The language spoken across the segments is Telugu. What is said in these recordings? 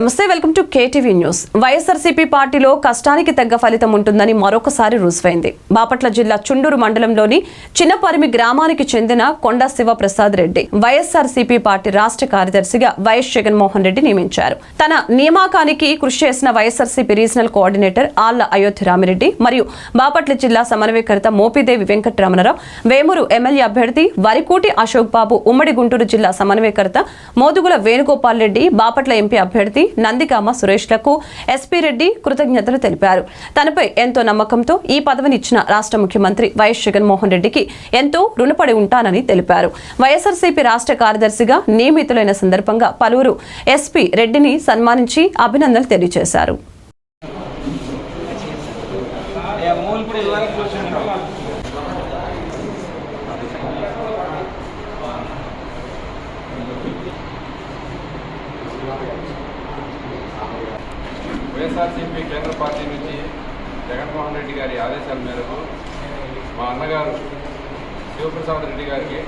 నమస్తే, welcome to KTV news. YSRCP పార్టీలో కష్టానికి తగ్గ ఫలితం ఉంటుందని మరొకసారి రుజువైంది. బాపట్ల జిల్లా చుండూరు మండలంలోని చిన్నపరిమి గ్రామానికి చెందిన కొండా శివప్రసాద్ రెడ్డి వైఎస్ఆర్సీపీ పార్టీ రాష్ట్ర కార్యదర్శిగా వైఎస్ జగన్మోహన్ రెడ్డి నియమించారు. తన నియామకానికి కృషి చేసిన వైఎస్ఆర్సీపీ రీజనల్ కోఆర్డినేటర్ ఆళ్ల అయోధ్య రామిరెడ్డి మరియు బాపట్ల జిల్లా సమన్వయకర్త మోపిదేవి వెంకటరమణరావు, వేమూరు ఎమ్మెల్యే అభ్యర్థి వరికోటి అశోక్ బాబు, ఉమ్మడి గుంటూరు జిల్లా సమన్వయకర్త మోదుగుల వేణుగోపాల్ రెడ్డి, బాపట్ల ఎంపీ అభ్యర్థి నందిగామ సురేష్లకు ఎస్పీ రెడ్డి కృతజ్ఞతలు తెలిపారు. తనపై ఎంతో నమ్మకంతో ఈ పదవినిచ్చిన రాష్ట్ర ముఖ్యమంత్రి వైఎస్ జగన్మోహన్ రెడ్డికి ఎంతో రుణపడి ఉంటానని తెలిపారు. వైఎస్ఆర్సీపీ రాష్ట్ర కార్యదర్శిగా నియమితులైన సందర్భంగా పలువురు ఎస్పీ రెడ్డిని సన్మానించి అభినందనలు తెలియజేశారు. వైఎస్ఆర్సీపీ కేంద్ర పార్టీ నుంచి జగన్మోహన్ రెడ్డి గారి ఆదేశాల మేరకు మా అన్నగారు శివప్రసాద్ రెడ్డి గారికి,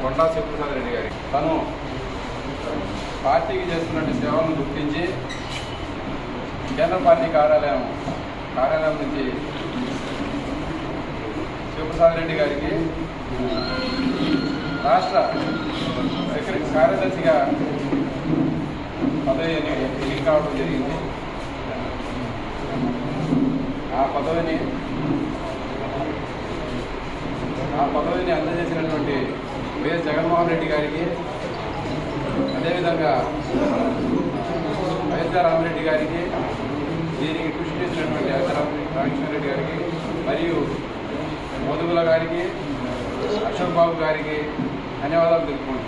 కొండా శివప్రసాద్ రెడ్డి గారికి తను పార్టీకి చేస్తున్న సేవలను గుర్తించి కేంద్ర పార్టీ కార్యాలయం నుంచి శివప్రసాద్ రెడ్డి గారికి రాష్ట్ర కార్యదర్శిగా పదవిని ఎన్నిక కావడం జరిగింది. ఆ పదవిని అందజేసినటువంటి వైఎస్ జగన్మోహన్ రెడ్డి గారికి, అదేవిధంగా అయోధ్య రామిరెడ్డి గారికి, దీనికి కృషి చేసినటువంటి రామకృష్ణ రెడ్డి గారికి మరియు మోదుగుల గారికి, అశోక్ బాబు గారికి ధన్యవాదాలు తెలుపుకుంటున్నాను.